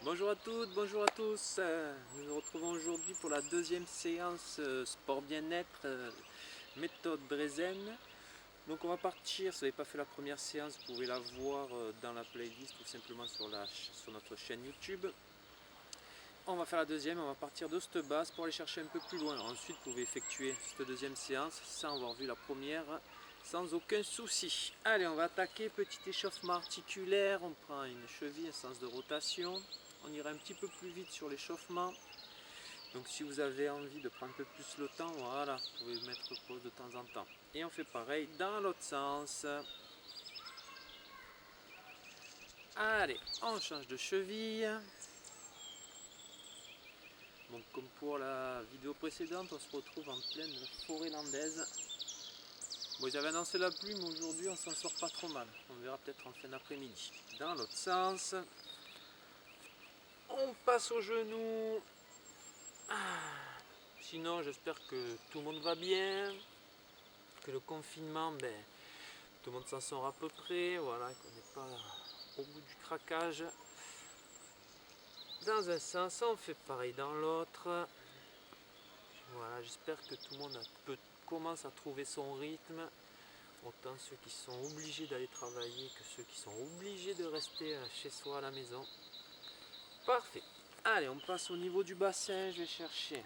Bonjour à toutes, bonjour à tous. Nous nous retrouvons aujourd'hui pour la deuxième séance sport bien-être méthode Brezen. Donc on va partir, si vous n'avez pas fait la première séance, vous pouvez la voir dans la playlist ou simplement sur notre chaîne YouTube. On va faire la deuxième, on va partir de cette base pour aller chercher un peu plus loin. Ensuite vous pouvez effectuer cette deuxième séance sans avoir vu la première, sans aucun souci. Allez, on va attaquer, petit échauffement articulaire, on prend une cheville, un sens de rotation. On ira un petit peu plus vite sur l'échauffement. Donc si vous avez envie de prendre un peu plus le temps, voilà, vous pouvez mettre pause de temps en temps. Et on fait pareil dans l'autre sens. Allez, on change de cheville. Donc comme pour la vidéo précédente, on se retrouve en pleine forêt landaise. Bon, ils avaient annoncé la pluie, mais aujourd'hui on s'en sort pas trop mal. On verra peut-être en fin d'après-midi. Dans l'autre sens, on passe au genou. Sinon, j'espère que tout le monde va bien, que le confinement, tout le monde s'en sort à peu près, voilà, qu'on n'est pas au bout du craquage. Dans un sens, on fait pareil dans l'autre. Voilà, j'espère que tout le monde commence à trouver son rythme. Autant ceux qui sont obligés d'aller travailler que ceux qui sont obligés de rester chez soi à la maison. Parfait. Allez, on passe au niveau du bassin. Je vais chercher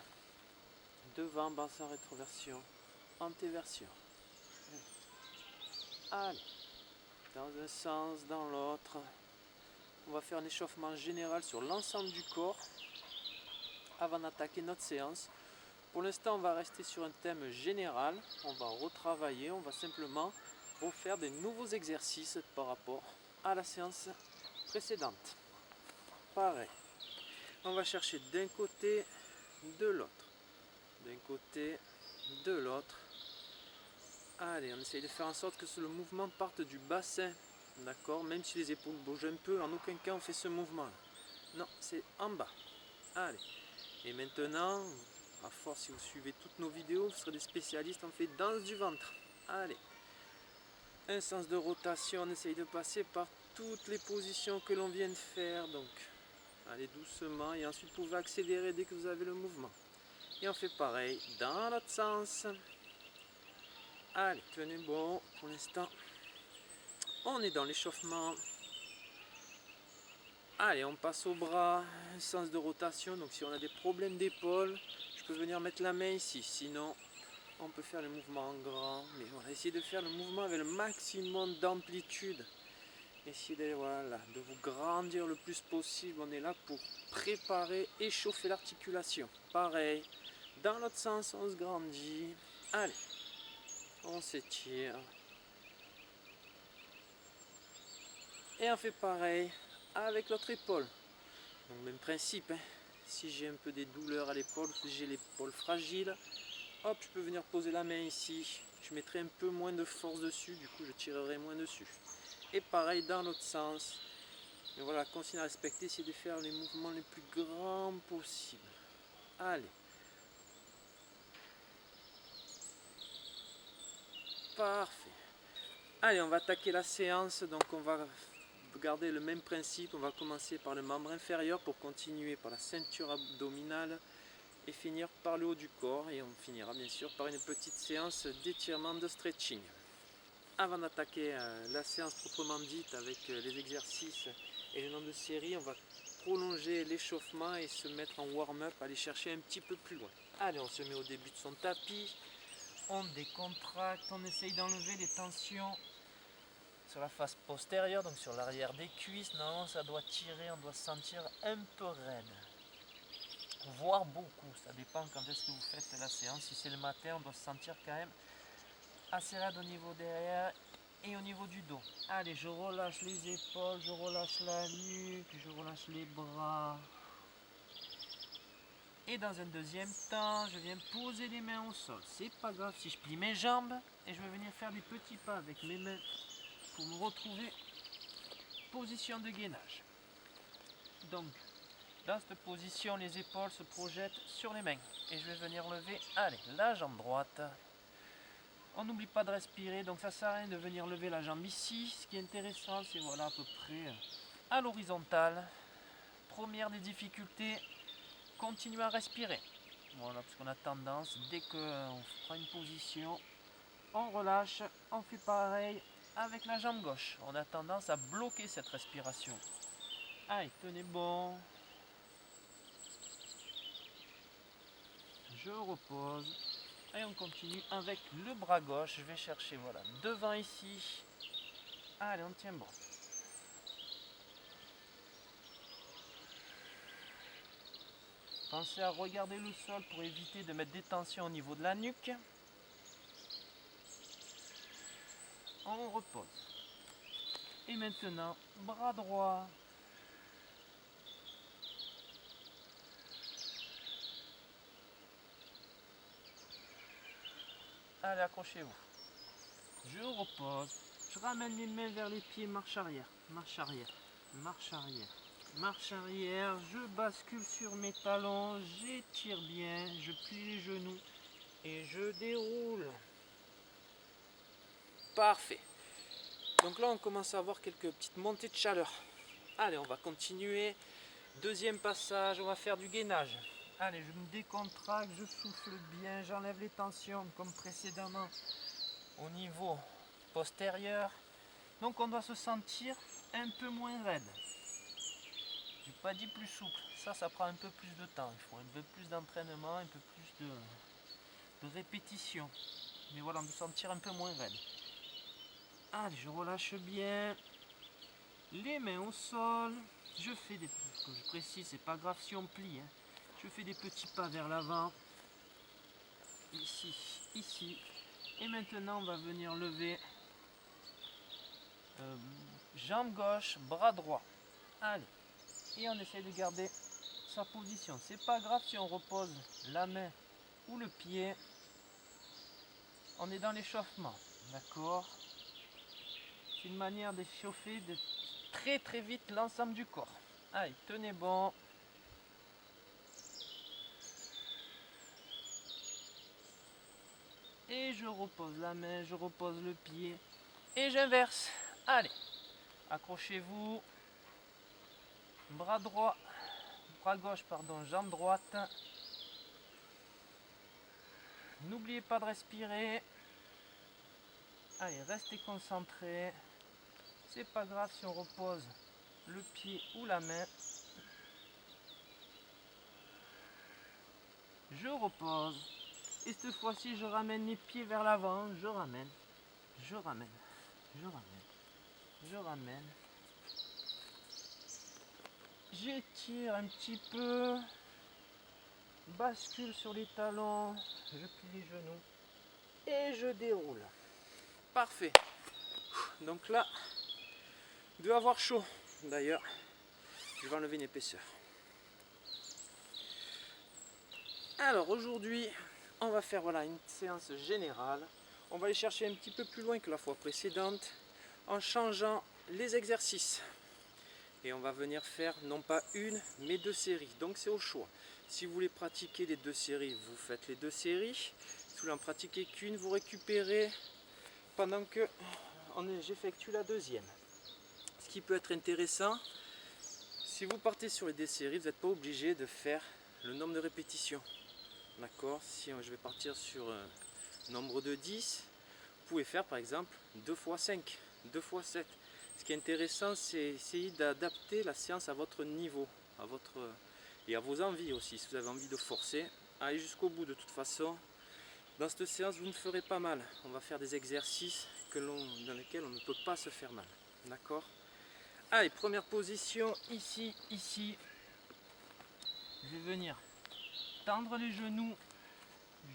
devant, bassin, rétroversion, antéversion. Allez, dans un sens, dans l'autre. On va faire un échauffement général sur l'ensemble du corps avant d'attaquer notre séance. Pour l'instant, on va rester sur un thème général. On va retravailler, on va simplement refaire des nouveaux exercices par rapport à la séance précédente. Pareil, on va chercher d'un côté, de l'autre. D'un côté, de l'autre. Allez, on essaye de faire en sorte que le mouvement parte du bassin. D'accord, même si les épaules bougent un peu, en aucun cas on fait ce mouvement. Non, c'est en bas. Allez. Et maintenant, à force, si vous suivez toutes nos vidéos, vous serez des spécialistes en fait danse du ventre. Allez. Un sens de rotation, on essaye de passer par toutes les positions que l'on vient de faire. Donc, allez doucement et ensuite vous pouvez accélérer dès que vous avez le mouvement. Et on fait pareil dans l'autre sens. Allez, tenez bon pour l'instant. On est dans l'échauffement. Allez, on passe au bras, un sens de rotation. Donc si on a des problèmes d'épaule, je peux venir mettre la main ici. Sinon, on peut faire le mouvement en grand. Mais voilà, essayez de faire le mouvement avec le maximum d'amplitude. Essayez de, voilà, de vous grandir le plus possible. On est là pour préparer et chauffer l'articulation. Pareil, dans l'autre sens, on se grandit. Allez, on s'étire. Et on fait pareil avec l'autre épaule. Donc même principe, hein. Si j'ai un peu des douleurs à l'épaule, si j'ai l'épaule fragile, hop, je peux venir poser la main ici. Je mettrai un peu moins de force dessus, du coup je tirerai moins dessus. Et pareil dans l'autre sens. Mais voilà, consigne à respecter, c'est de faire les mouvements les plus grands possibles. Allez. Parfait. Allez, on va attaquer la séance. Donc on va garder le même principe. On va commencer par le membre inférieur pour continuer par la ceinture abdominale et finir par le haut du corps. Et on finira bien sûr par une petite séance d'étirement, de stretching. Avant d'attaquer la séance proprement dite avec les exercices et le nombre de séries, on va prolonger l'échauffement et se mettre en warm-up, aller chercher un petit peu plus loin. Allez, on se met au début de son tapis, on décontracte, on essaye d'enlever les tensions sur la face postérieure, donc sur l'arrière des cuisses. Normalement ça doit tirer, on doit se sentir un peu raide, voire beaucoup, ça dépend quand est-ce que vous faites la séance. Si c'est le matin, on doit se sentir quand même assez raide au niveau derrière et au niveau du dos. Allez, je relâche les épaules, je relâche la nuque, je relâche les bras. Et dans un deuxième temps, je viens poser les mains au sol. C'est pas grave si je plie mes jambes et je vais venir faire des petits pas avec mes mains pour me retrouver position de gainage. Donc, dans cette position, les épaules se projettent sur les mains et je vais venir lever, allez, la jambe droite. On n'oublie pas de respirer, donc ça sert à rien de venir lever la jambe ici. Ce qui est intéressant, c'est voilà à peu près à l'horizontale. première des difficultés, continuez à respirer. Voilà, parce qu'on a tendance, dès qu'on prend une position, on relâche, on fait pareil avec la jambe gauche. On a tendance à bloquer cette respiration. Allez, tenez bon. Je repose. Et on continue avec le bras gauche. Je vais chercher, voilà, devant ici. Allez, on tient bon. Pensez à regarder le sol pour éviter de mettre des tensions au niveau de la nuque. On repose. Et maintenant, bras droit. Allez, accrochez-vous. Je repose. Je ramène mes mains vers les pieds, marche arrière, marche arrière, marche arrière, marche arrière. Je bascule sur mes talons, j'étire bien, je plie les genoux et je déroule. Parfait. Donc là, on commence à avoir quelques petites montées de chaleur. Allez, on va continuer. Deuxième passage, on va faire du gainage. Allez, je me décontracte, je souffle bien, j'enlève les tensions comme précédemment au niveau postérieur. Donc on doit se sentir un peu moins raide. Je n'ai pas dit plus souple. Ça prend un peu plus de temps. Il faut un peu plus d'entraînement, un peu plus de répétition. Mais voilà, on doit se sentir un peu moins raide. Allez, je relâche bien. Les mains au sol. Je fais des... Comme je précise, c'est pas grave si on plie. Hein. Je fais des petits pas vers l'avant. Ici, ici. Et maintenant, on va venir lever jambe gauche, bras droit. Allez. Et on essaie de garder sa position. C'est pas grave si on repose la main ou le pied. On est dans l'échauffement. D'accord? C'est une manière d'échauffer de très vite l'ensemble du corps. Allez, tenez bon. Et je repose la main, je repose le pied. Et j'inverse. Allez, accrochez-vous. Bras droit, bras gauche, pardon, jambe droite. N'oubliez pas de respirer. Allez, restez concentrés. C'est pas grave si on repose le pied ou la main. Je repose. Et cette fois-ci, je ramène mes pieds vers l'avant. Je ramène. Je ramène. Je ramène. Je ramène. J'étire un petit peu. Bascule sur les talons. Je plie les genoux. Et je déroule. Parfait. Donc là, il doit avoir chaud. D'ailleurs, je vais enlever une épaisseur. Alors aujourd'hui, on va faire voilà, une séance générale. On va aller chercher un petit peu plus loin que la fois précédente en changeant les exercices. Et on va venir faire non pas une, mais 2 séries. Donc c'est au choix. Si vous voulez pratiquer les 2 séries, vous faites les 2 séries. Si vous voulez en pratiquer qu'une, vous récupérez pendant que j'effectue la deuxième. Ce qui peut être intéressant, si vous partez sur les 2 séries, vous n'êtes pas obligé de faire le nombre de répétitions. D'accord? Si je vais partir sur un nombre de 10, vous pouvez faire par exemple 2 x 5, 2 x 7. Ce qui est intéressant, c'est essayer d'adapter la séance à votre niveau, et à vos envies aussi. Si vous avez envie de forcer, allez jusqu'au bout. De toute façon, dans cette séance, vous ne ferez pas mal. On va faire des exercices dans lesquels on ne peut pas se faire mal. D'accord? Allez, première position, ici, ici. Je vais venir tendre les genoux,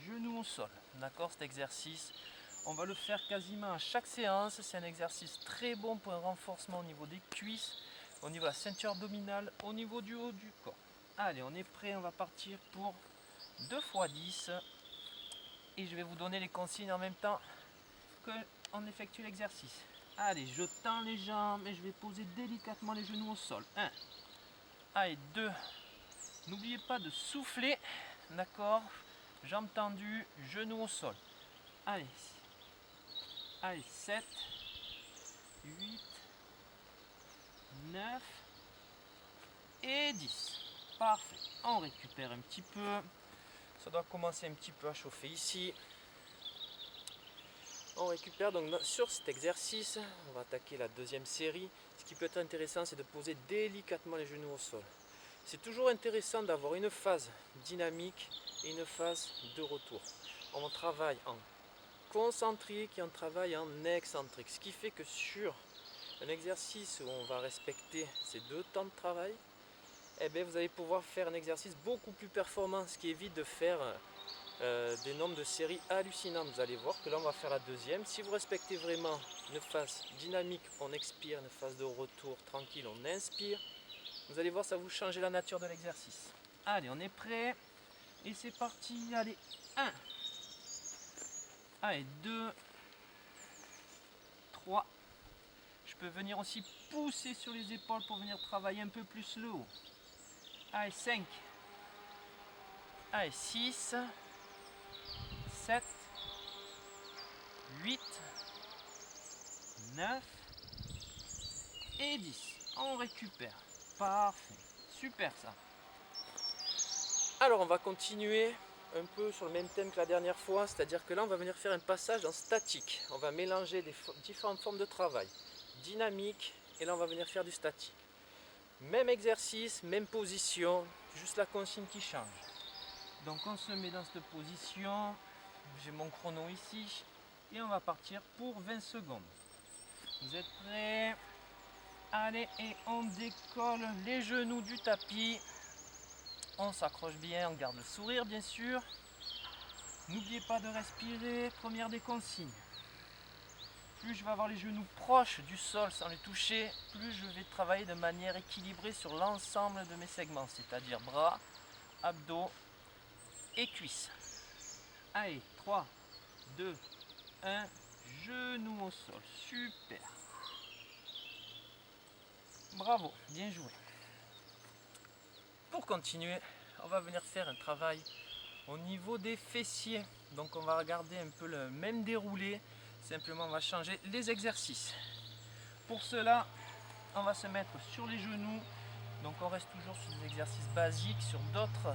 genoux au sol. D'accord, cet exercice, on va le faire quasiment à chaque séance. C'est un exercice très bon pour un renforcement au niveau des cuisses, au niveau de la ceinture abdominale, au niveau du haut du corps. Allez, on est prêt, on va partir pour 2 x 10. Et je vais vous donner les consignes en même temps qu'on effectue l'exercice. Allez, je tends les jambes et je vais poser délicatement les genoux au sol. 1. Allez, 2. N'oubliez pas de souffler, d'accord? Jambes tendues, genoux au sol. Allez, 7, 8, 9, et 10. Parfait. On récupère un petit peu. Ça doit commencer un petit peu à chauffer ici. On récupère donc sur cet exercice. On va attaquer la deuxième série. Ce qui peut être intéressant, c'est de poser délicatement les genoux au sol. C'est toujours intéressant d'avoir une phase dynamique et une phase de retour. On travaille en concentrique et on travaille en excentrique. Ce qui fait que sur un exercice où on va respecter ces deux temps de travail, eh bien, vous allez pouvoir faire un exercice beaucoup plus performant, ce qui évite de faire des nombres de séries hallucinants. Vous allez voir que là on va faire la deuxième. Si vous respectez vraiment une phase dynamique, on expire, une phase de retour tranquille, on inspire. Vous allez voir, ça va vous changer la nature de l'exercice. Allez, on est prêt et c'est parti. Allez, 1. Allez, 2, 3. Je peux venir aussi pousser sur les épaules pour venir travailler un peu plus le haut. Allez, 5. Allez, 6. 7, 8, 9 et 10. On récupère. Parfait. Super ça. Alors on va continuer un peu sur le même thème que la dernière fois, c'est-à-dire que là on va venir faire un passage en statique. On va mélanger différentes formes de travail. Dynamique et là on va venir faire du statique. Même exercice, même position, juste la consigne qui change. Donc on se met dans cette position. J'ai mon chrono ici et on va partir pour 20 secondes. Vous êtes prêts? Allez, et on décolle les genoux du tapis. On s'accroche bien, on garde le sourire bien sûr. N'oubliez pas de respirer, première des consignes. Plus je vais avoir les genoux proches du sol sans les toucher, plus je vais travailler de manière équilibrée sur l'ensemble de mes segments, c'est-à-dire bras, abdos et cuisses. Allez, 3, 2, 1, genou au sol. Super. Bravo, bien joué. Pour continuer, on va venir faire un travail au niveau des fessiers. Donc on va regarder un peu le même déroulé, simplement on va changer les exercices. Pour cela, on va se mettre sur les genoux. Donc on reste toujours sur des exercices basiques, sur d'autres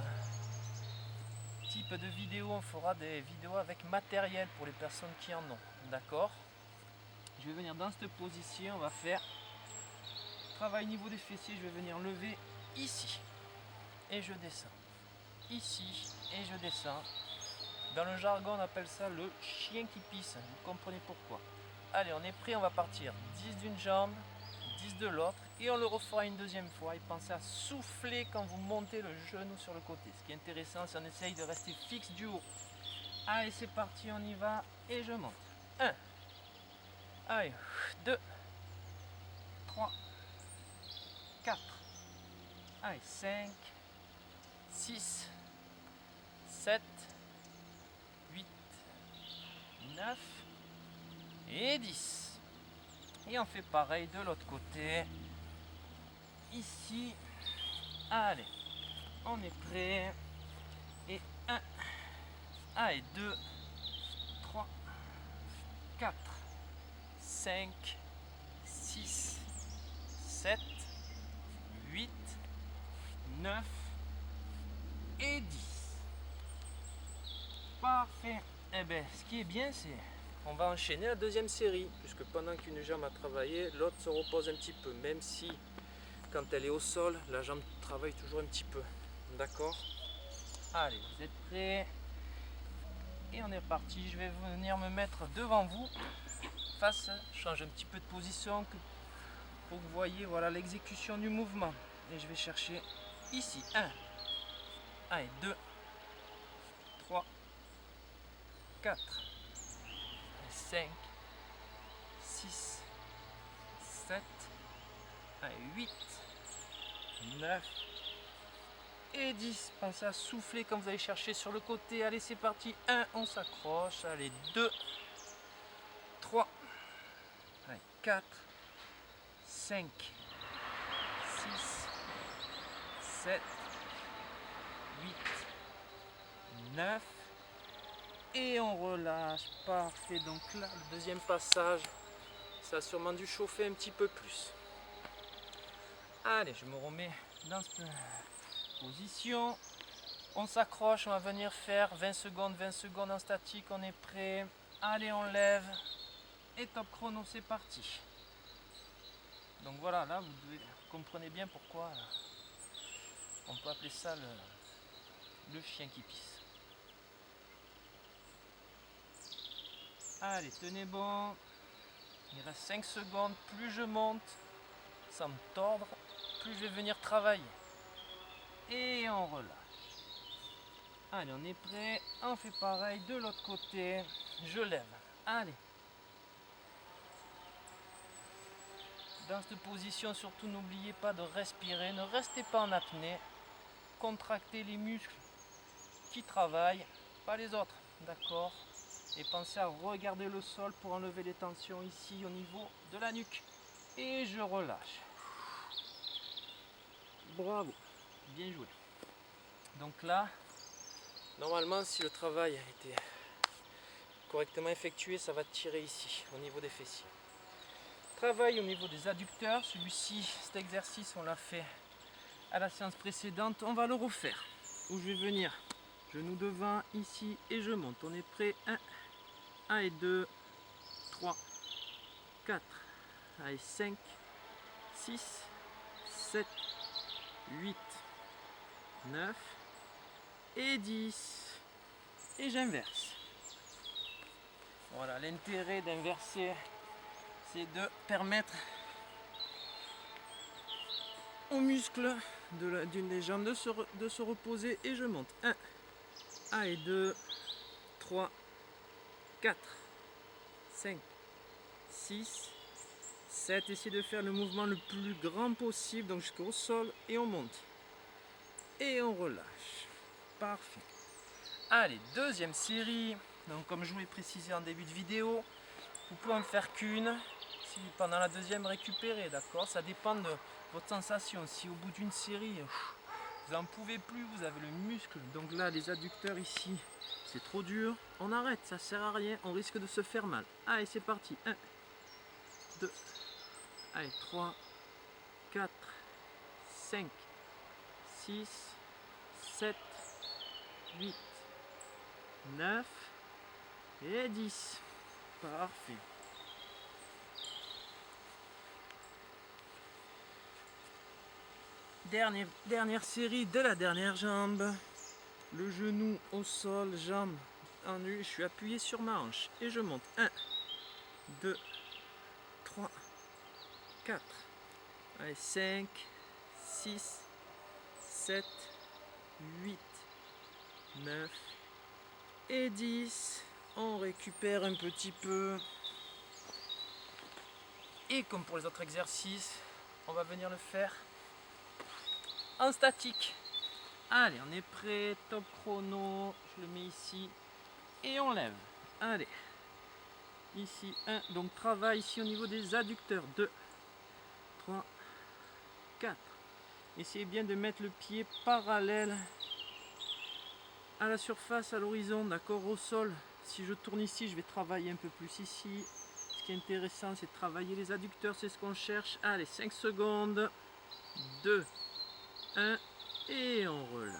type de vidéos, on fera des vidéos avec matériel pour les personnes qui en ont. D'accord? Je vais venir dans cette position, on va faire travail au niveau des fessiers, je vais venir lever ici et je descends. Ici et je descends. Dans le jargon on appelle ça le chien qui pisse, vous comprenez pourquoi. Allez, on est prêt, on va partir 10 d'une jambe, 10 de l'autre et on le refera une deuxième fois et pensez à souffler quand vous montez le genou sur le côté. Ce qui est intéressant, c'est qu'on essaye de rester fixe du haut. Allez, c'est parti, on y va et je monte. 1, allez, 2, 3, 4, allez, 5, 6, 7, 8, 9 et 10. Et on fait pareil de l'autre côté. Ici. Allez. On est prêt. Et 1. Allez, 2. 3. 4. 5. 6. 7. 8. 9. Et 10. Parfait. Eh bien, ce qui est bien, c'est on va enchaîner la deuxième série, puisque pendant qu'une jambe a travaillé, l'autre se repose un petit peu, même si quand elle est au sol, la jambe travaille toujours un petit peu. D'accord? Allez, vous êtes prêts? Et on est parti. Je vais venir me mettre devant vous, face, change un petit peu de position pour que vous voyez voilà, l'exécution du mouvement. Et je vais chercher ici. 1, allez, 2, 3, 4. 5, 6, 7, 8, 9 et 10. Pensez à souffler quand vous allez chercher sur le côté. Allez, c'est parti. 1, on s'accroche. Allez, 2, 3, 4, 5, 6, 7, 8, 9. Et on relâche, parfait. Donc là, le deuxième passage, ça a sûrement dû chauffer un petit peu plus. Allez, je me remets dans cette position. On s'accroche, on va venir faire 20 secondes en statique, on est prêt. Allez, on lève. Et top chrono, c'est parti. Donc voilà, là vous comprenez bien pourquoi on peut appeler ça le chien qui pisse. Allez, tenez bon. Il reste 5 secondes. Plus je monte sans me tordre, plus je vais venir travailler. Et on relâche. Allez, on est prêt. On fait pareil de l'autre côté. Je lève. Allez. Dans cette position, surtout n'oubliez pas de respirer. Ne restez pas en apnée. Contractez les muscles qui travaillent, pas les autres. D'accord? Et pensez à regarder le sol pour enlever les tensions ici au niveau de la nuque. Et je relâche. Bravo. Bien joué. Donc là, normalement, si le travail a été correctement effectué, ça va tirer ici, au niveau des fessiers. Travail au niveau des adducteurs. Celui-ci, cet exercice, on l'a fait à la séance précédente. On va le refaire. Où je vais venir, genou devant, ici, et je monte. On est prêt. 1 et 2, 3, 4, allez, 5, 6, 7, 8, 9 et 10. Et j'inverse. Voilà, l'intérêt d'inverser, c'est de permettre aux muscles d'une des jambes de se reposer. Et je monte. 1 et 2, 3, 4, 5, 6, 7. Essayez de faire le mouvement le plus grand possible, donc jusqu'au sol, et on monte. Et on relâche. Parfait. Allez, deuxième série. Donc comme je vous l'ai précisé en début de vidéo, vous pouvez en faire qu'une. Si pendant la deuxième, récupérez, d'accord? Ça dépend de votre sensation. Si au bout d'une série, vous n'en pouvez plus, vous avez le muscle. Donc là, les adducteurs ici, c'est trop dur. On arrête, ça sert à rien, on risque de se faire mal. Allez, c'est parti. 1, 2, allez, 3, 4, 5, 6, 7, 8, 9 et 10. Parfait. Dernière série de la dernière jambe. Le genou au sol, jambe en nu. Je suis appuyé sur ma hanche et je monte. 1, 2, 3, 4, allez, 5, 6, 7, 8, 9 et 10. On récupère un petit peu. Et comme pour les autres exercices, on va venir le faire en statique. Allez, on est prêt, top chrono, je le mets ici et on lève. Allez, ici 1, donc travail ici au niveau des adducteurs. 2, 3, 4. Essayez bien de mettre le pied parallèle à la surface, à l'horizon, d'accord, au sol. Si je tourne ici, je vais travailler un peu plus ici. Ce qui est intéressant, c'est de travailler les adducteurs, c'est ce qu'on cherche. Allez, 5 secondes. 2, 1 et on relâche.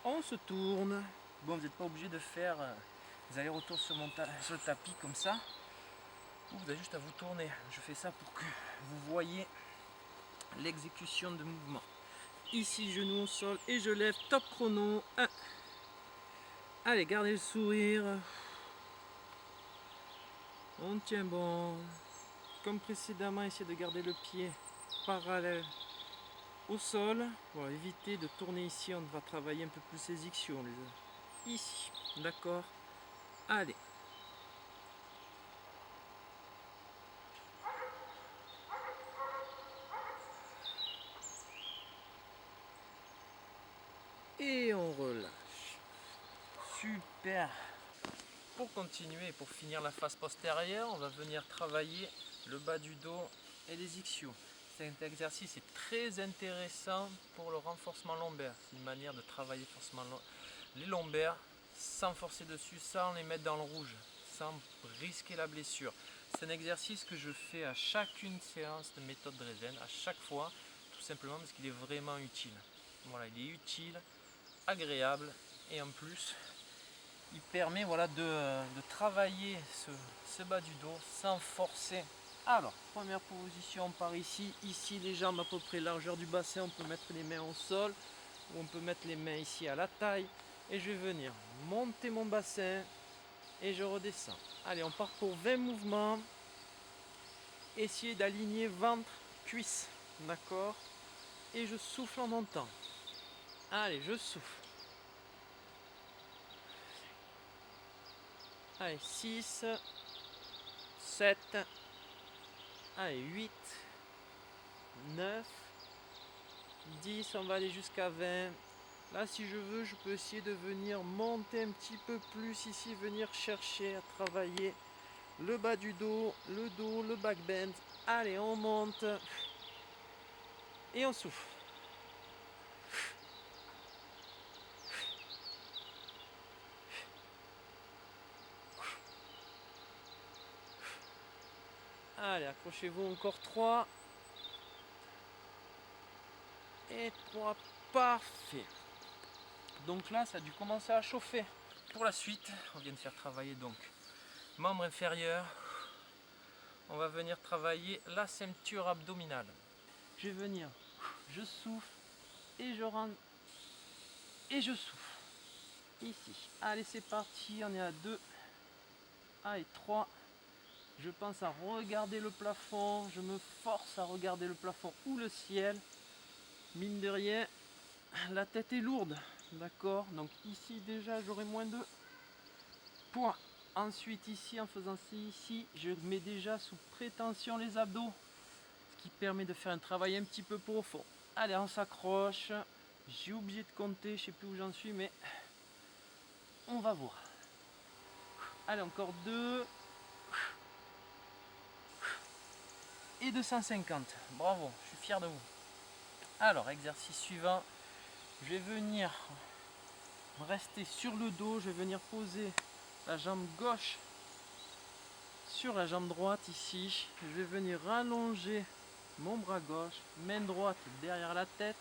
On se tourne. Bon, vous n'êtes pas obligé de faire des allers-retours sur le tapis comme ça. Vous avez juste à vous tourner. Je fais ça pour que vous voyez l'exécution de mouvement. Ici, genou au sol et je lève. Top chrono. 1. Allez, gardez le sourire. On tient bon. Comme précédemment, essayez de garder le pied parallèle au sol. Pour éviter de tourner ici, on va travailler un peu plus les ischions. Ici, d'accord. Allez. Et on relâche. Super. Pour continuer, pour finir la face postérieure, on va venir travailler le bas du dos et les ischios. Cet exercice est très intéressant pour le renforcement lombaire. C'est une manière de travailler forcément les lombaires sans forcer dessus, sans les mettre dans le rouge, sans risquer la blessure. C'est un exercice que je fais à chacune séance de méthode Drezen, à chaque fois, tout simplement parce qu'il est vraiment utile. Voilà, il est utile, agréable et en plus il permet voilà, de travailler ce bas du dos sans forcer. Alors, première position par ici, les jambes à peu près largeur du bassin, on peut mettre les mains au sol ou on peut mettre les mains ici à la taille et je vais venir monter mon bassin et je redescends. Allez, on part pour 20 mouvements. Essayez d'aligner ventre, cuisse, d'accord? Et je souffle en montant. Allez, je souffle. Allez, 6, 7, allez, 8, 9, 10, on va aller jusqu'à 20. Là, si je veux, je peux essayer de venir monter un petit peu plus ici, venir chercher à travailler le bas du dos, le back bend. Allez, on monte et on souffle. Allez, accrochez-vous, encore 3. Et 3, parfait. Donc là, ça a dû commencer à chauffer. Pour la suite, on vient de faire travailler donc membre inférieur. On va venir travailler la ceinture abdominale. Je vais venir, je souffle et je rentre et je souffle. Ici. Allez, c'est parti, on est à 2. Allez, 3. Je pense à regarder le plafond, je me force à regarder le plafond ou le ciel. Mine de rien, la tête est lourde, d'accord? Donc ici déjà j'aurai moins de poids. Ensuite ici, en faisant ici, je mets déjà sous prétention les abdos, ce qui permet de faire un travail un petit peu profond. Allez, on s'accroche. J'ai oublié de compter, je sais plus où j'en suis, mais on va voir. Allez, encore 2. Et 250. Bravo, je suis fier de vous. Alors, exercice suivant. Je vais venir rester sur le dos. Je vais venir poser la jambe gauche sur la jambe droite ici. Je vais venir rallonger mon bras gauche, main droite derrière la tête.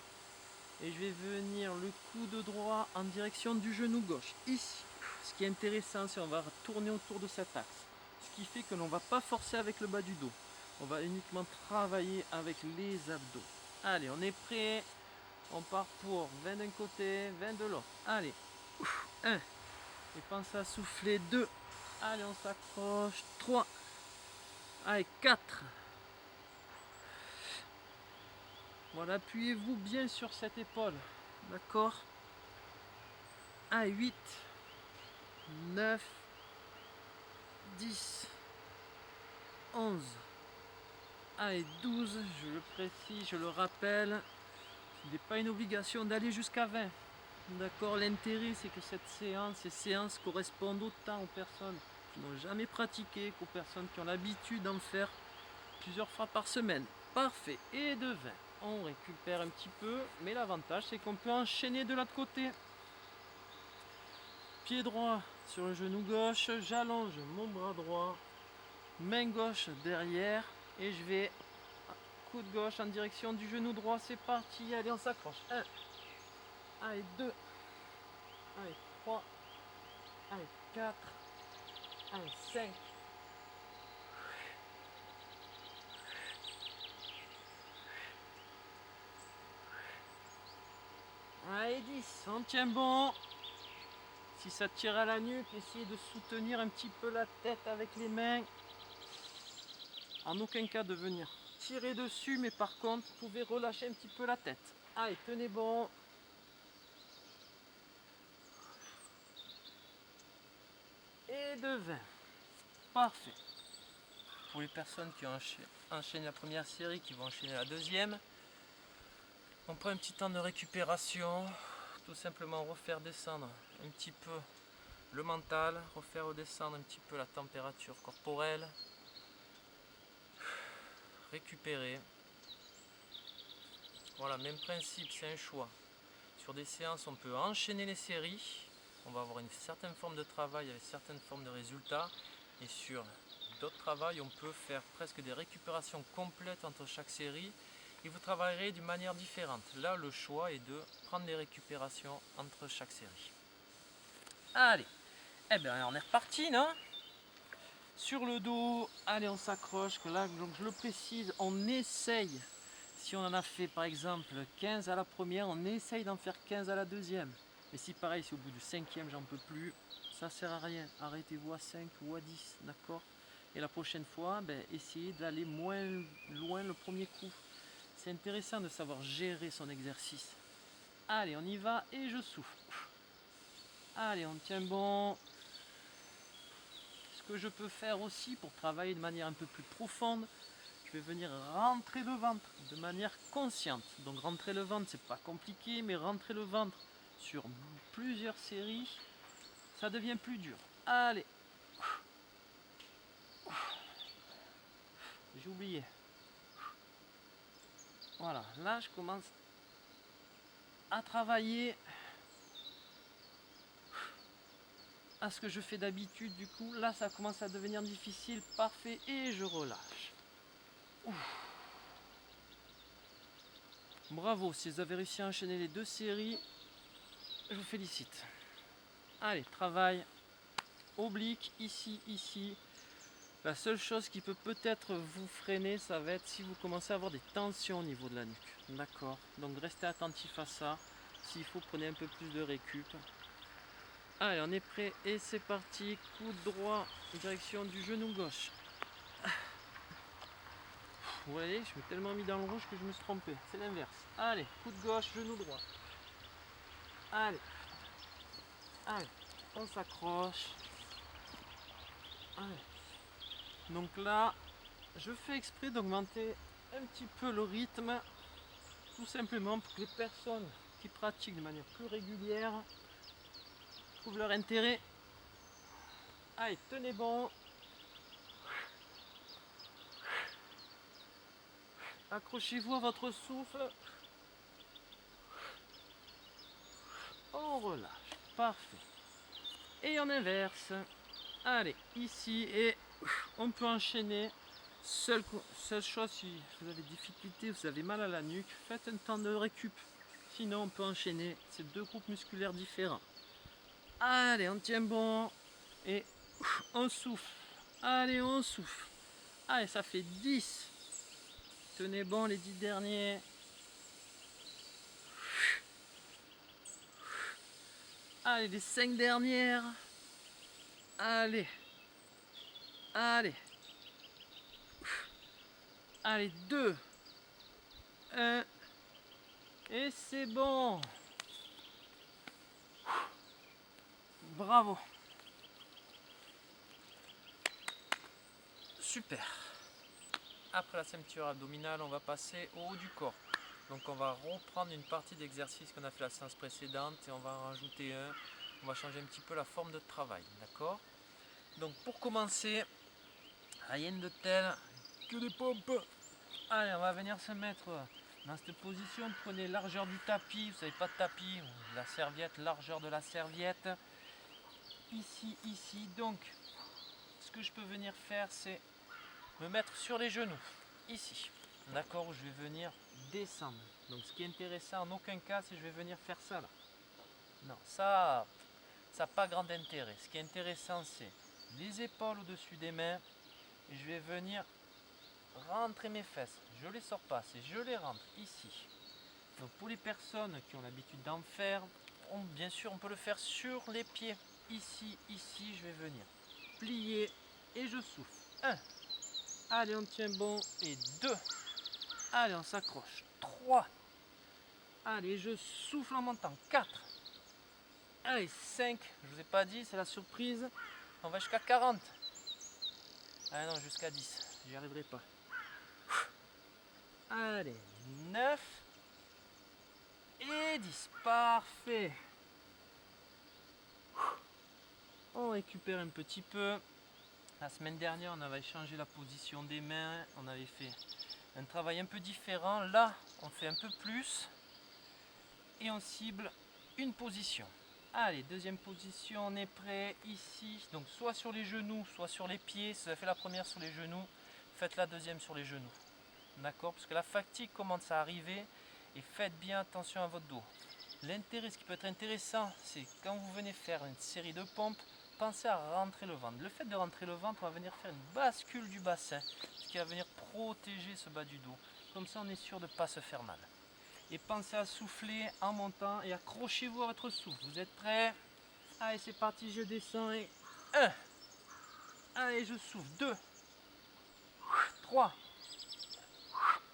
Et je vais venir le coude droit en direction du genou gauche. Ici, ce qui est intéressant, c'est qu'on va tourner autour de cet axe. Ce qui fait que l'on ne va pas forcer avec le bas du dos. On va uniquement travailler avec les abdos. Allez, on est prêt. On part pour 20 d'un côté, 20 de l'autre. Allez, 1. Et pensez à souffler 2. Allez, on s'accroche. 3. Allez, 4. Voilà, appuyez-vous bien sur cette épaule. D'accord? Allez, 8. 9. 10. 11. Allez, 12, je le précise, je le rappelle, il n'est pas une obligation d'aller jusqu'à 20. D'accord, l'intérêt c'est que ces séances correspondent autant aux personnes qui n'ont jamais pratiqué qu'aux personnes qui ont l'habitude d'en faire plusieurs fois par semaine. Parfait, et de 20, on récupère un petit peu, mais l'avantage c'est qu'on peut enchaîner de l'autre côté. Pied droit sur le genou gauche, j'allonge mon bras droit, main gauche derrière. Et je vais coude gauche en direction du genou droit. C'est parti. Allez, on s'accroche. 1. Allez, 2. Allez, 3. Allez, 4. Allez, 5. Allez, 10. On tient bon. Si ça tire à la nuque, essayez de soutenir un petit peu la tête avec les mains. En aucun cas de venir tirer dessus, mais par contre, vous pouvez relâcher un petit peu la tête. Allez, tenez bon. Et de 20. Parfait. Pour les personnes qui ont enchaîné la première série, qui vont enchaîner la deuxième, on prend un petit temps de récupération. Tout simplement refaire descendre un petit peu le mental, refaire redescendre un petit peu la température corporelle. Récupérer. Voilà, même principe, c'est un choix. Sur des séances, on peut enchaîner les séries. On va avoir une certaine forme de travail avec certaines formes de résultats. Et sur d'autres travails, on peut faire presque des récupérations complètes entre chaque série. et vous travaillerez d'une manière différente. Là, le choix est de prendre des récupérations entre chaque série. Allez, eh bien, on est reparti, non? Sur le dos, allez, on s'accroche. Là, donc je le précise, on essaye. Si on en a fait par exemple 15 à la première, on essaye d'en faire 15 à la deuxième. Mais si pareil, si au bout du cinquième, j'en peux plus, ça sert à rien. Arrêtez-vous à 5 ou à 10, d'accord? Et la prochaine fois, essayez d'aller moins loin le premier coup. C'est intéressant de savoir gérer son exercice. Allez, on y va et je souffle. Allez, on tient bon. Ce que je peux faire aussi pour travailler de manière un peu plus profonde, je vais venir rentrer le ventre de manière consciente. Donc rentrer le ventre, c'est pas compliqué, mais rentrer le ventre sur plusieurs séries, ça devient plus dur. Allez. J'ai oublié. Voilà, là je commence à travailler à ce que je fais d'habitude. Du coup, là ça commence à devenir difficile. Parfait, et je relâche. Bravo, si vous avez réussi à enchaîner les deux séries, je vous félicite. Allez, travail oblique, ici, ici. La seule chose qui peut peut-être vous freiner, ça va être si vous commencez à avoir des tensions au niveau de la nuque. D'accord? Donc restez attentif à ça. S'il faut, prenez un peu plus de récup. Allez, on est prêt et c'est parti. Coup droit, direction du genou gauche. Vous voyez, je me suis tellement mis dans le rouge que je me suis trompé. C'est l'inverse. Allez, coup de gauche, genou droit. Allez. Allez, on s'accroche. Allez. Donc là, je fais exprès d'augmenter un petit peu le rythme, tout simplement pour que les personnes qui pratiquent de manière plus régulière trouvent leur intérêt. Allez, tenez bon. Accrochez-vous à votre souffle. On relâche. Parfait. Et on inverse. Allez, ici, et on peut enchaîner. Seule chose, si vous avez des difficultés, vous avez mal à la nuque, faites un temps de récup. Sinon, on peut enchaîner ces deux groupes musculaires différents. Allez, on tient bon. Et on souffle. Allez, on souffle. Allez, ça fait 10. Tenez bon les 10 derniers. Allez, les 5 dernières. Allez. Allez. Allez, 2. 1. Et c'est bon. Bravo. Super. Après la ceinture abdominale, on va passer au haut du corps. Donc on va reprendre une partie d'exercice qu'on a fait la séance précédente et on va en rajouter un. On va changer un petit peu la forme de travail, d'accord? Donc pour commencer, rien de tel que des pompes. Allez, on va venir se mettre dans cette position. Prenez largeur du tapis, vous n'avez pas de tapis, la serviette, largeur de la serviette. Ici, ici. Donc, ce que je peux venir faire, c'est me mettre sur les genoux, ici. D'accord, où je vais venir descendre. Donc ce qui est intéressant en aucun cas, c'est que je vais venir faire ça là. Non, ça n'a pas grand intérêt. Ce qui est intéressant, c'est les épaules au-dessus des mains. Et je vais venir rentrer mes fesses. Je ne les sors pas, c'est je les rentre ici. Donc pour les personnes qui ont l'habitude d'en faire, bien sûr on peut le faire sur les pieds. Ici, ici, je vais venir plier et je souffle. 1. Allez, on tient bon. Et 2. Allez, on s'accroche. 3. Allez, je souffle en montant. 4. Allez, 5. Je vous ai pas dit, c'est la surprise. On va jusqu'à 40. Ah non, jusqu'à 10. J'y arriverai pas. Allez, 9. Et 10. Parfait. On récupère un petit peu. La semaine dernière, on avait changé la position des mains. On avait fait un travail un peu différent. Là, on fait un peu plus. Et on cible une position. Allez, deuxième position, on est prêt ici. Donc soit sur les genoux, soit sur les pieds. Si vous avez fait la première sur les genoux, faites la deuxième sur les genoux. d'accord, parce que la fatigue commence à arriver et faites bien attention à votre dos. L'intérêt, ce qui peut être intéressant, c'est quand vous venez faire une série de pompes, pensez à rentrer le ventre. Le fait de rentrer le ventre, on va venir faire une bascule du bassin, ce qui va venir protéger ce bas du dos. Comme ça, on est sûr de ne pas se faire mal. Et pensez à souffler en montant et accrochez-vous à votre souffle. Vous êtes prêts? Allez, c'est parti, je descends et 1. Allez, je souffle. 2, 3,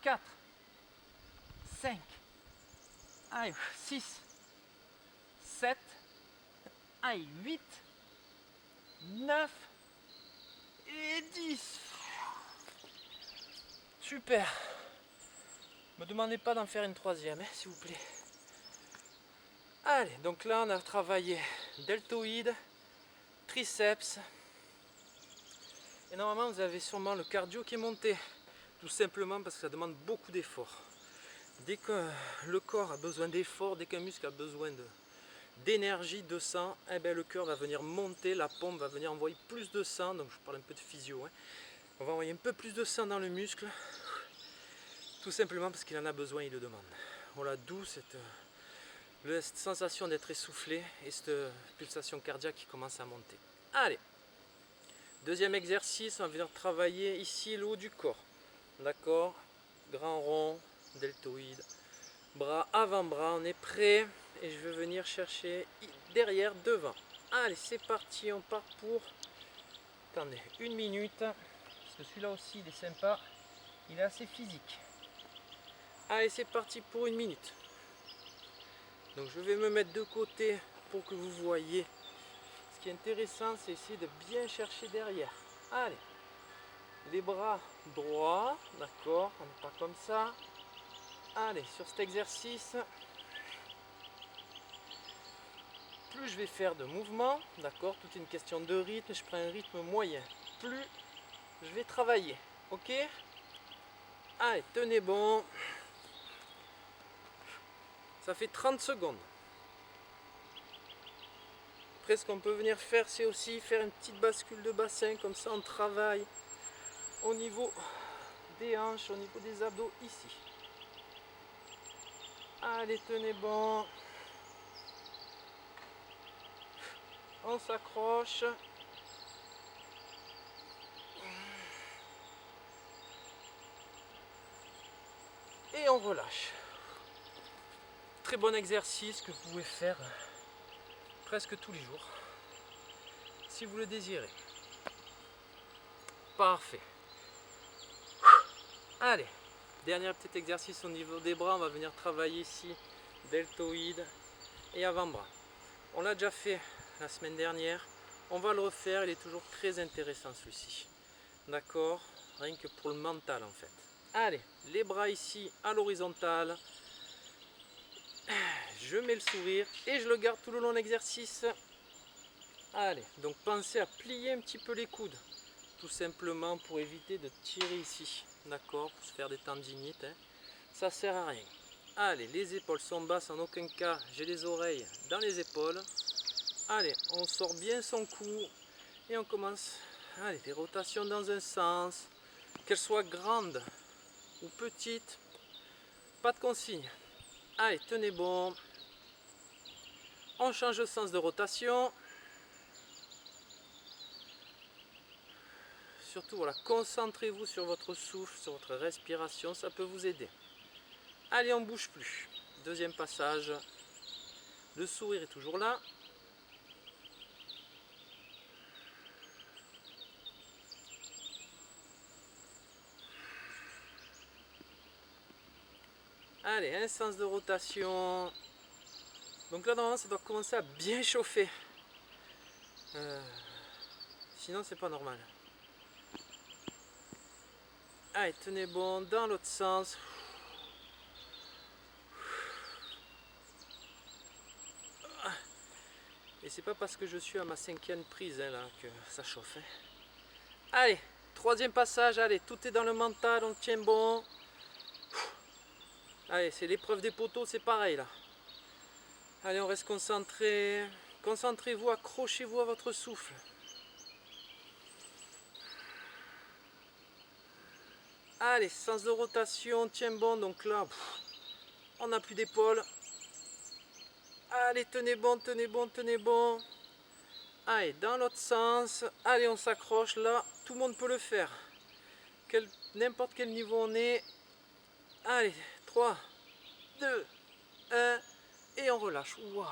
4, 5, allez, 6, 7, allez, 8, 9 et 10. Super. Ne me demandez pas d'en faire une troisième, hein, s'il vous plaît. Allez, donc là on a travaillé deltoïde, triceps. Et normalement vous avez sûrement le cardio qui est monté. Tout simplement parce que ça demande beaucoup d'efforts. Dès que le corps a besoin d'efforts, dès qu'un muscle a besoin d'énergie, de sang, eh bien le cœur va venir monter, la pompe va venir envoyer plus de sang. Donc je parle un peu de physio. Hein. On va envoyer un peu plus de sang dans le muscle. Tout simplement parce qu'il en a besoin, il le demande. Voilà, d'où cette sensation d'être essoufflé et cette pulsation cardiaque qui commence à monter. Allez, deuxième exercice, on va venir travailler ici le haut du corps. D'accord, grand rond, deltoïde, bras, avant-bras, on est prêt et je vais venir chercher derrière, devant. Allez, c'est parti, on part pour, attendez, 1 minute, parce que celui-là aussi il est sympa, il est assez physique. Allez, c'est parti pour 1 minute. Donc je vais me mettre de côté pour que vous voyez. Ce qui est intéressant, c'est essayer de bien chercher derrière. Allez, les bras droits, d'accord, on n'est pas comme ça. Allez, sur cet exercice, plus je vais faire de mouvements, d'accord, tout est une question de rythme, je prends un rythme moyen. Plus je vais travailler, ok? Allez, tenez bon. Ça fait 30 secondes. Après, ce qu'on peut venir faire, c'est aussi faire une petite bascule de bassin, comme ça on travaille au niveau des hanches, au niveau des abdos ici. Allez, tenez bon. On s'accroche. Et on relâche. Très bon exercice que vous pouvez faire presque tous les jours, si vous le désirez. Parfait. Allez, dernier petit exercice au niveau des bras. On va venir travailler ici deltoïde et avant-bras. On l'a déjà fait la semaine dernière. On va le refaire. Il est toujours très intéressant celui-ci. D'accord? Rien que pour le mental en fait. Allez, les bras ici à l'horizontale. Je mets le sourire et je le garde tout le long de l'exercice. Allez, donc pensez à plier un petit peu les coudes. Tout simplement pour éviter de tirer ici. D'accord? Pour se faire des tendinites. Hein. Ça sert à rien. Allez, les épaules sont basses. En aucun cas, j'ai les oreilles dans les épaules. Allez, on sort bien son cou. Et on commence. Allez, les rotations dans un sens. Qu'elles soient grandes ou petites. Pas de consigne. Allez, tenez bon. On change de sens de rotation. Surtout, voilà, concentrez-vous sur votre souffle, sur votre respiration, ça peut vous aider. Allez, on ne bouge plus. Deuxième passage. Le sourire est toujours là. Allez, un sens de rotation. Donc là, normalement, ça doit commencer à bien chauffer. Sinon, c'est pas normal. Allez, tenez bon, dans l'autre sens. Et c'est pas parce que je suis à ma 5e prise hein, là, que ça chauffe. Hein. Allez, troisième passage, allez, tout est dans le mental, on tient bon. Allez, c'est l'épreuve des poteaux, c'est pareil là. Allez, on reste concentré. Concentrez-vous, accrochez-vous à votre souffle. Allez, sens de rotation, tiens bon, donc là, on n'a plus d'épaule. Allez, tenez bon, tenez bon, tenez bon. Allez, dans l'autre sens. Allez, on s'accroche là. Tout le monde peut le faire. N'importe quel niveau on est. Allez, 3, 2, 1. Et on relâche. Waouh.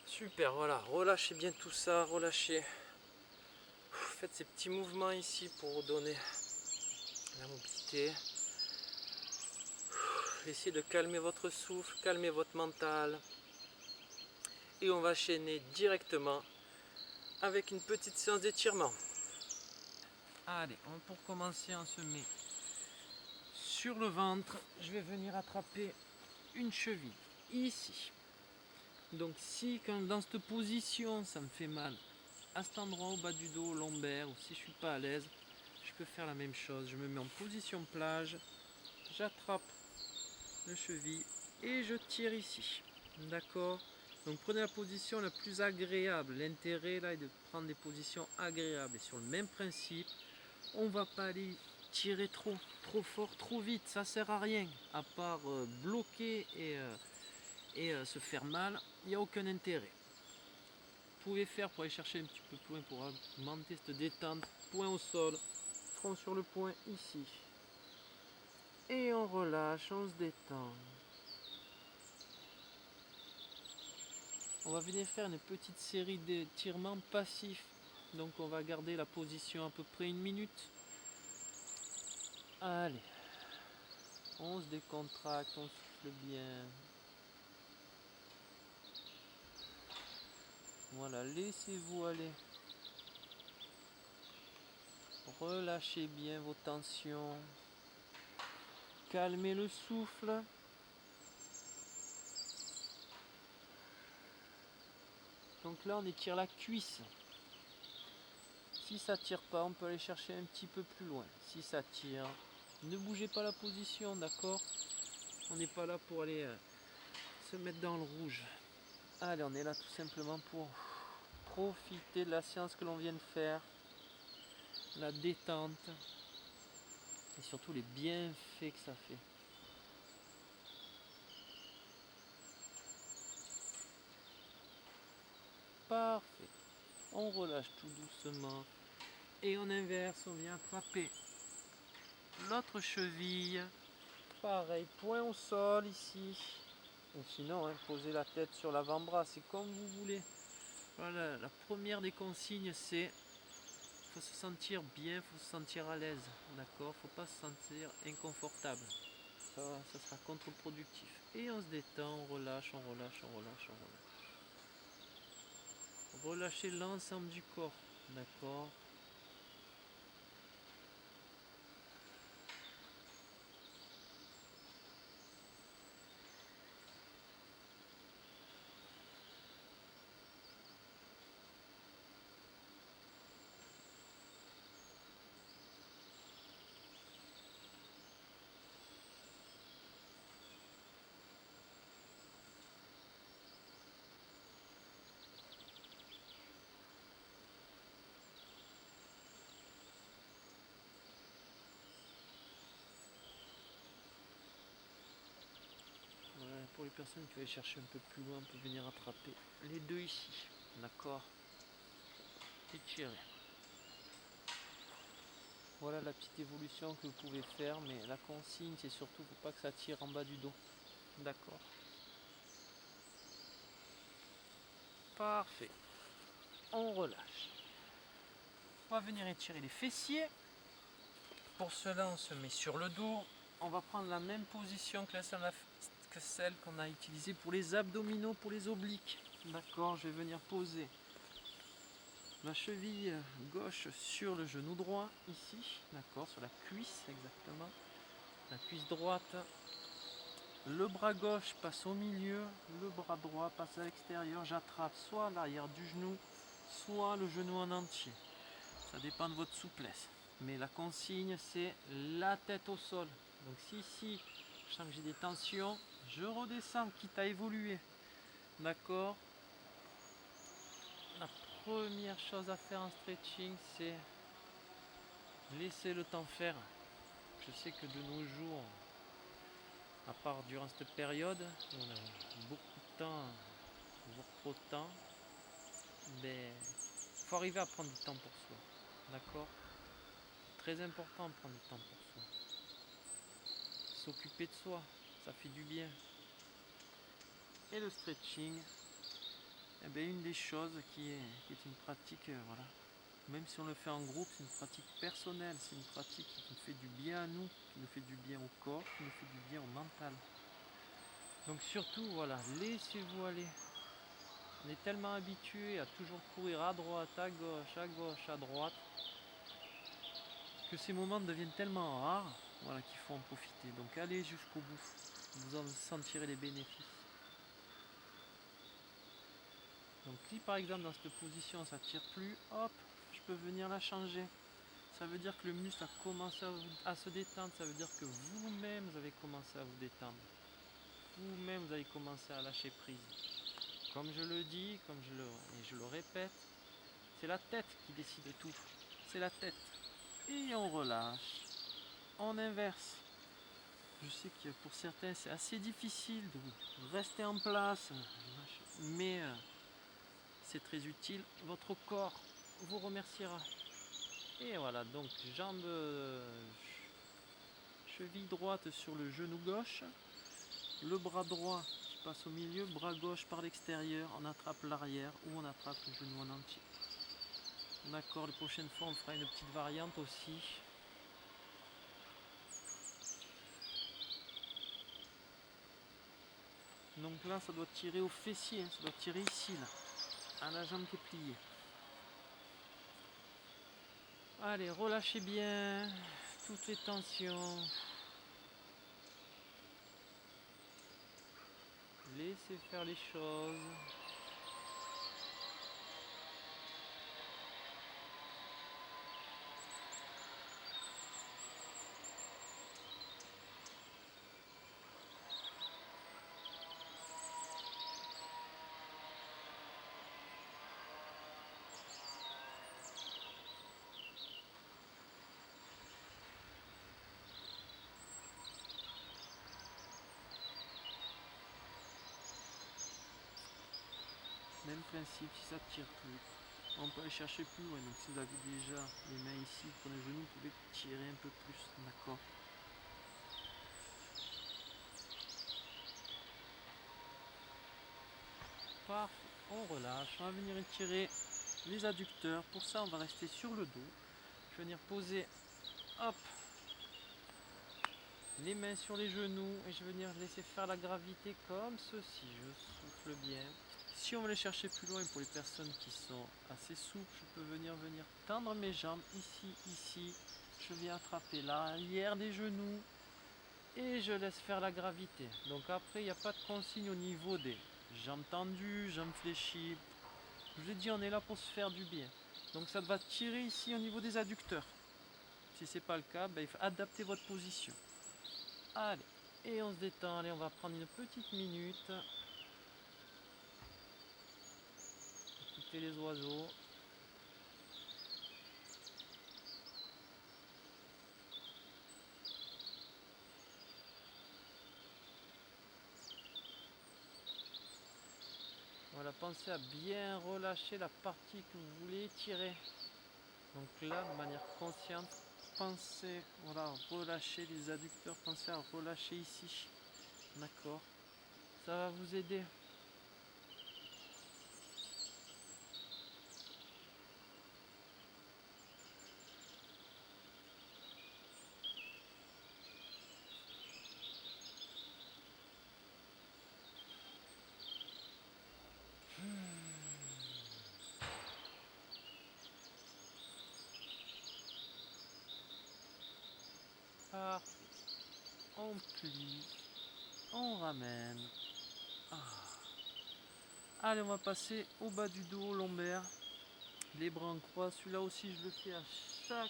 Super, voilà. Relâchez bien tout ça. Relâchez. Faites ces petits mouvements ici pour donner la mobilité. Essayez de calmer votre souffle, calmer votre mental. Et on va enchaîner directement avec une petite séance d'étirement. Allez, pour commencer, on se met sur le ventre. Je vais venir attraper une cheville ici. Donc si dans cette position ça me fait mal à cet endroit au bas du dos, lombaire, ou si je suis pas à l'aise, je peux faire la même chose. Je me mets en position plage, j'attrape le cheville et je tire ici. D'accord? Donc prenez la position la plus agréable. L'intérêt là est de prendre des positions agréables. Et sur le même principe, on ne va pas aller tirer trop fort, trop vite. Ça sert à rien. À part bloquer et se faire mal, il n'y a aucun intérêt. Vous pouvez faire pour aller chercher un petit peu plus loin pour augmenter cette détente. Point au sol, front sur le point ici. Et on relâche, on se détend. On va venir faire une petite série d'étirements passifs. Donc on va garder la position à peu près 1 minute. Allez. On se décontracte, on souffle bien. Voilà, laissez-vous aller. Relâchez bien vos tensions. Calmez le souffle. Donc là, on étire la cuisse. Si ça tire pas, on peut aller chercher un petit peu plus loin. Si ça tire, ne bougez pas la position, d'accord? On n'est pas là pour aller se mettre dans le rouge. Allez, on est là tout simplement pour profiter de la séance que l'on vient de faire. La détente. Et surtout les bienfaits que ça fait. Parfait. On relâche tout doucement. Et on inverse, on vient attraper l'autre cheville. Pareil, point au sol ici. Ou sinon, posez la tête sur l'avant-bras, c'est comme vous voulez. Voilà, la première des consignes, c'est faut se sentir bien, faut se sentir à l'aise. D'accord? Faut pas se sentir inconfortable. Ça sera contre-productif. Et on se détend, on relâche, on relâche, on relâche, on relâche. Relâchez l'ensemble du corps. D'accord? Pour les personnes qui veulent chercher un peu plus loin, on peut venir attraper les deux ici. D'accord? Étirer. Voilà la petite évolution que vous pouvez faire, mais la consigne, c'est surtout faut pas que ça tire en bas du dos. D'accord? Parfait. On relâche. On va venir étirer les fessiers. Pour cela, on se met sur le dos. On va prendre la même position que celle qu'on a utilisée pour les abdominaux, pour les obliques. D'accord? Je vais venir poser ma cheville gauche sur le genou droit, ici. D'accord? Sur la cuisse, exactement. La cuisse droite. Le bras gauche passe au milieu, le bras droit passe à l'extérieur. J'attrape soit l'arrière du genou, soit le genou en entier. Ça dépend de votre souplesse. Mais la consigne, c'est la tête au sol. Donc si ici, je sens que j'ai des tensions, je redescends, quitte à évoluer. D'accord? La première chose à faire en stretching, c'est laisser le temps faire. je sais que de nos jours, à part durant cette période où on a beaucoup de temps, voire trop de temps, mais il faut arriver à prendre du temps pour soi. D'accord? Très important de prendre du temps pour soi. S'occuper de soi, ça fait du bien. Et le stretching, eh bien, une des choses qui est une pratique, voilà. Même si on le fait en groupe, c'est une pratique personnelle, c'est une pratique qui nous fait du bien à nous, qui nous fait du bien au corps, qui nous fait du bien au mental. Donc surtout, voilà, laissez-vous aller. On est tellement habitué à toujours courir à droite, à gauche, à droite, que ces moments deviennent tellement rares, voilà, qu'il faut en profiter. Donc allez jusqu'au bout, vous en sentirez les bénéfices. Donc si par exemple dans cette position ça ne tire plus, hop, je peux venir la changer. Ça veut dire que le muscle a commencé à se détendre, ça veut dire que vous-même vous avez commencé à vous détendre. Vous-même vous avez commencé à lâcher prise. Comme je le dis, et je le répète, c'est la tête qui décide de tout. C'est la tête. Et on relâche. On inverse. Je sais que pour certains c'est assez difficile de rester en place, mais c'est très utile. Votre corps vous remerciera. Et voilà, donc jambe, cheville droite sur le genou gauche, le bras droit qui passe au milieu, bras gauche par l'extérieur, on attrape l'arrière ou on attrape le genou en entier. D'accord, la prochaine fois on fera une petite variante aussi. Donc là ça doit tirer au fessier, ça doit tirer ici là, à la jambe qui est pliée. Allez, relâchez bien toutes les tensions. Laissez faire les choses. Même principe, si ça ne tire plus, on peut aller chercher plus loin. Donc si vous avez déjà les mains ici, pour les genoux, vous pouvez tirer un peu plus, d'accord. Parfait, on relâche, on va venir étirer les adducteurs. Pour ça, on va rester sur le dos. Je vais venir poser, hop, les mains sur les genoux et je vais venir laisser faire la gravité comme ceci. Je souffle bien. Si on veut les chercher plus loin, pour les personnes qui sont assez souples, je peux venir tendre mes jambes ici. Je viens attraper l'arrière des genoux et je laisse faire la gravité. Donc après, il n'y a pas de consigne au niveau des jambes tendues, jambes fléchies. Je vous ai dit, on est là pour se faire du bien. Donc ça va tirer ici au niveau des adducteurs. Si ce n'est pas le cas, il faut adapter votre position. Allez, et on se détend. Allez, on va prendre une petite minute. Écoutez les oiseaux. Voilà, pensez à bien relâcher la partie que vous voulez étirer. Donc là, de manière consciente, pensez, voilà, à relâcher les adducteurs, pensez à relâcher ici. D'accord? Ça va vous aider. Parfait. On plie, on ramène. Ah. Allez, on va passer au bas du dos, lombaire. Les bras en croix, celui-là aussi je le fais à chaque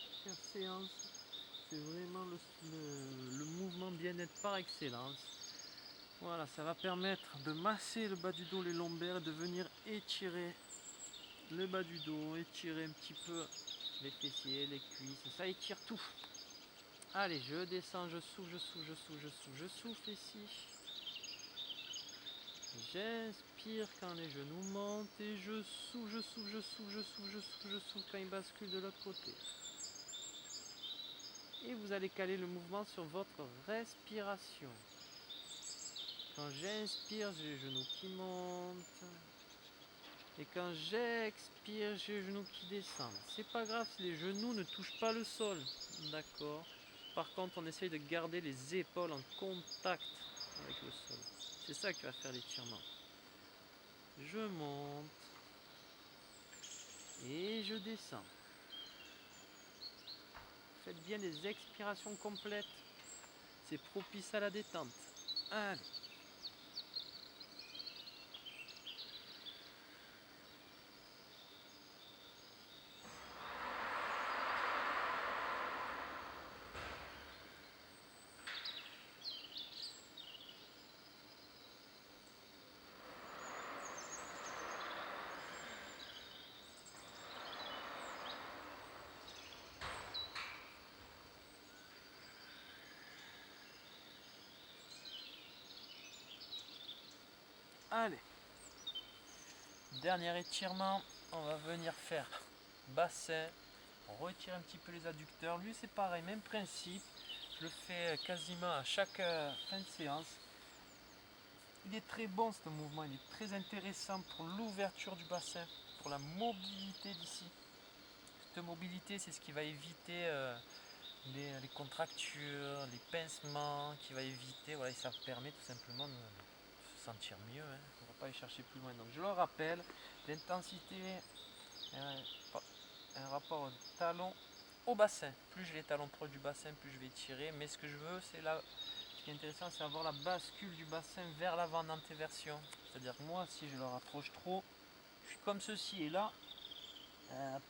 séance. C'est vraiment le mouvement bien-être par excellence. Voilà, ça va permettre de masser le bas du dos, les lombaires, de venir étirer le bas du dos, étirer un petit peu les fessiers, les cuisses, ça étire tout. Allez, je descends, je souffle, je souffle, je souffle, je souffle, je souffle ici. J'inspire quand les genoux montent et je souffle, je souffle, je souffle, je souffle, je souffle, je souffle quand il bascule de l'autre côté. Et vous allez caler le mouvement sur votre respiration. Quand j'inspire, j'ai les genoux qui montent. Et quand j'expire, j'ai les genoux qui descendent. C'est pas grave si les genoux ne touchent pas le sol. D'accord. Par contre, on essaye de garder les épaules en contact avec le sol. C'est ça qui va faire l'étirement. Je monte. Et je descends. Faites bien des expirations complètes. C'est propice à la détente. Allez. Allez. Dernier étirement. On va venir faire bassin. On retire un petit peu les adducteurs. Lui, c'est pareil, même principe. Je le fais quasiment à chaque fin de séance. Il est très bon ce mouvement, il est très intéressant pour l'ouverture du bassin, pour la mobilité d'ici. Cette mobilité, c'est ce qui va éviter les contractures, les pincements, qui va éviter, voilà, et ça permet tout simplement de se sentir mieux. Hein. On ne va pas aller chercher plus loin. Donc je le rappelle, l'intensité, un rapport talon au bassin. Plus j'ai les talons proches du bassin, plus je vais tirer. Mais ce que je veux, c'est là. Ce qui est intéressant, c'est avoir la bascule du bassin vers l'avant en antéversion. C'est-à-dire que moi, si je le rapproche trop, je suis comme ceci. Et là,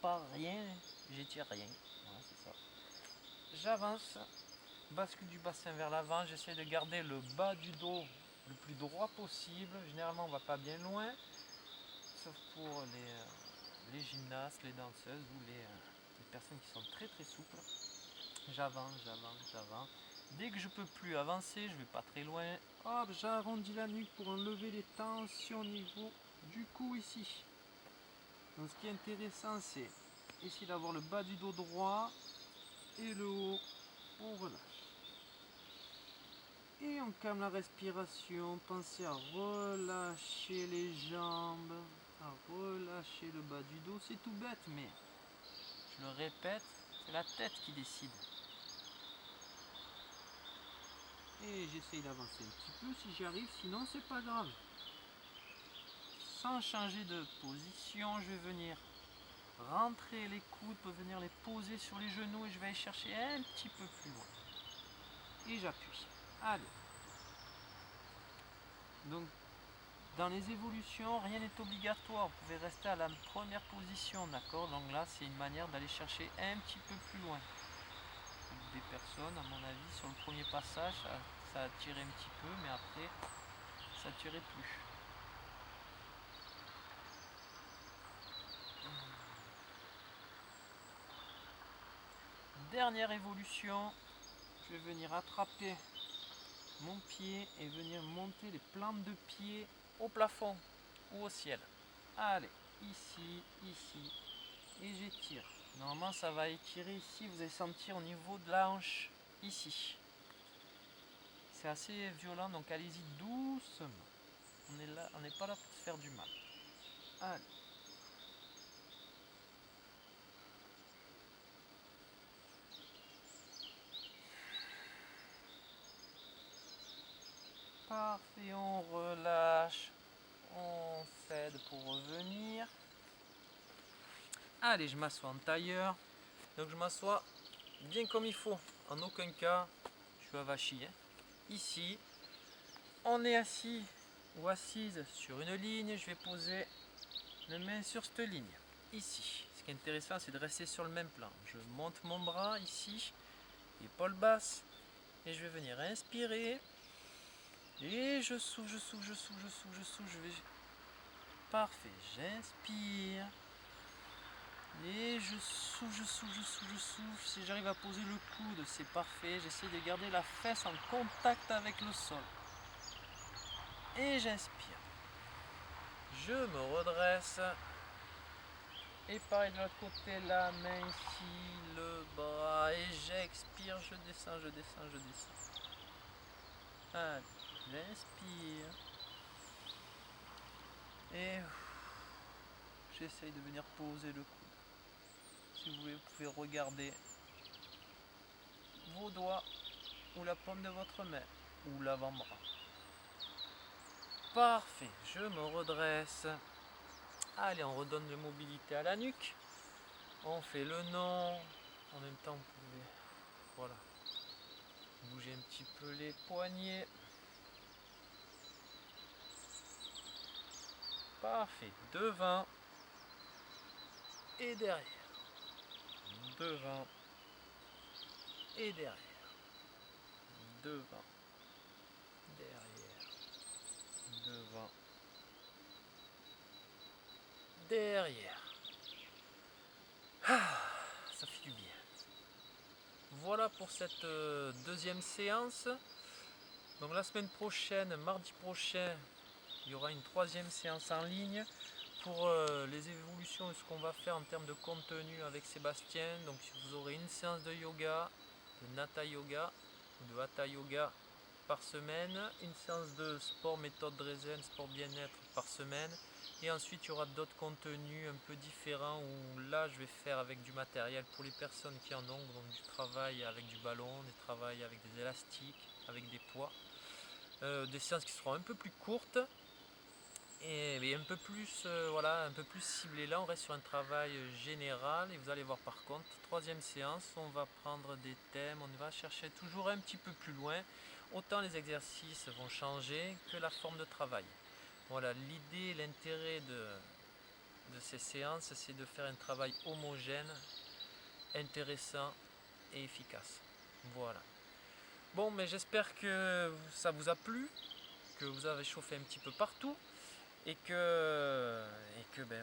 pas rien, j'étire rien. Voilà, c'est ça. J'avance, bascule du bassin vers l'avant. J'essaie de garder le bas du dos le plus droit possible. Généralement, on ne va pas bien loin, sauf pour les gymnastes, les danseuses ou les personnes qui sont très très souples. J'avance, j'avance, j'avance. Dès que je peux plus avancer, je vais pas très loin. Hop, j'arrondis la nuque pour enlever les tensions au niveau du cou ici. Donc ce qui est intéressant, c'est essayer d'avoir le bas du dos droit et le haut, on relâche. Et on calme la respiration. Pensez à relâcher les jambes, à relâcher le bas du dos. C'est tout bête, mais je le répète, c'est la tête qui décide. Et j'essaye d'avancer un petit peu si j'y arrive, sinon c'est pas grave. Sans changer de position, je vais venir rentrer les coudes pour venir les poser sur les genoux et je vais aller chercher un petit peu plus loin. Et j'appuie. Allez. Donc, dans les évolutions, rien n'est obligatoire. Vous pouvez rester à la première position, d'accord? Donc là, c'est une manière d'aller chercher un petit peu plus loin. Des personnes, à mon avis, sur le premier passage, ça a tiré un petit peu, mais après, ça tirait plus. Dernière évolution, je vais venir attraper mon pied et venir monter les plantes de pied au plafond ou au ciel. Allez, ici, ici, et j'étire. Normalement, ça va étirer ici, vous allez sentir au niveau de la hanche, ici. C'est assez violent, donc allez-y doucement. On n'est pas là pour se faire du mal. Allez. Parfait, on relâche, on cède pour revenir. Allez, je m'assois en tailleur. Donc je m'assois bien comme il faut. En aucun cas, je suis avachi. Hein. Ici, on est assis ou assise sur une ligne. Je vais poser mes mains sur cette ligne. Ici, ce qui est intéressant, c'est de rester sur le même plan. Je monte mon bras ici, épaule basse, et je vais venir inspirer. Et je souffle, je souffle, je souffle, je souffle, je souffle. Parfait, j'inspire. Et je souffle, je souffle, je souffle, je souffle. Si j'arrive à poser le coude, c'est parfait. J'essaie de garder la fesse en contact avec le sol. Et j'inspire. Je me redresse. Et pareil de l'autre côté, la main ici, le bras. Et j'expire, je descends, je descends, je descends. Allez, j'inspire. Et j'essaye de venir poser le coude. Si vous voulez, vous pouvez regarder vos doigts ou la paume de votre main ou l'avant-bras. Parfait, je me redresse. Allez, on redonne de mobilité à la nuque. On fait le nom. En même temps, vous pouvez voilà, bouger un petit peu les poignets. Parfait, devant et derrière. Devant et derrière. Devant, derrière. Devant, derrière. Ah, ça fait du bien. Voilà pour cette deuxième séance. Donc la semaine prochaine, mardi prochain, il y aura une troisième séance en ligne pour les évolutions de ce qu'on va faire en termes de contenu avec Sébastien. Donc vous aurez une séance de yoga, de Nata Yoga ou de Hatha Yoga par semaine, une séance de sport méthode Drezen, sport bien-être par semaine. Et ensuite il y aura d'autres contenus un peu différents où là je vais faire avec du matériel pour les personnes qui en ont, donc du travail avec du ballon, du travail avec des élastiques, avec des poids. Des séances qui seront un peu plus courtes et un peu plus voilà, un peu plus ciblées. Là on reste sur un travail général et vous allez voir par contre, troisième séance, on va prendre des thèmes, on va chercher toujours un petit peu plus loin. Autant les exercices vont changer que la forme de travail. Voilà, l'idée, l'intérêt de ces séances, c'est de faire un travail homogène, intéressant et efficace. Voilà. Bon, mais j'espère que ça vous a plu, que vous avez chauffé un petit peu partout et que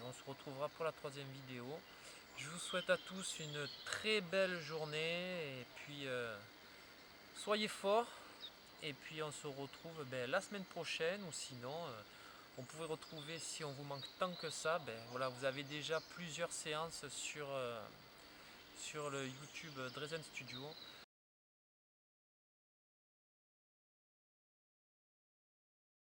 on se retrouvera pour la troisième vidéo. Je vous souhaite à tous une très belle journée et puis soyez forts et puis on se retrouve la semaine prochaine ou sinon on pourrait retrouver, si on vous manque tant que ça, voilà, vous avez déjà plusieurs séances sur le YouTube Drezen Studio.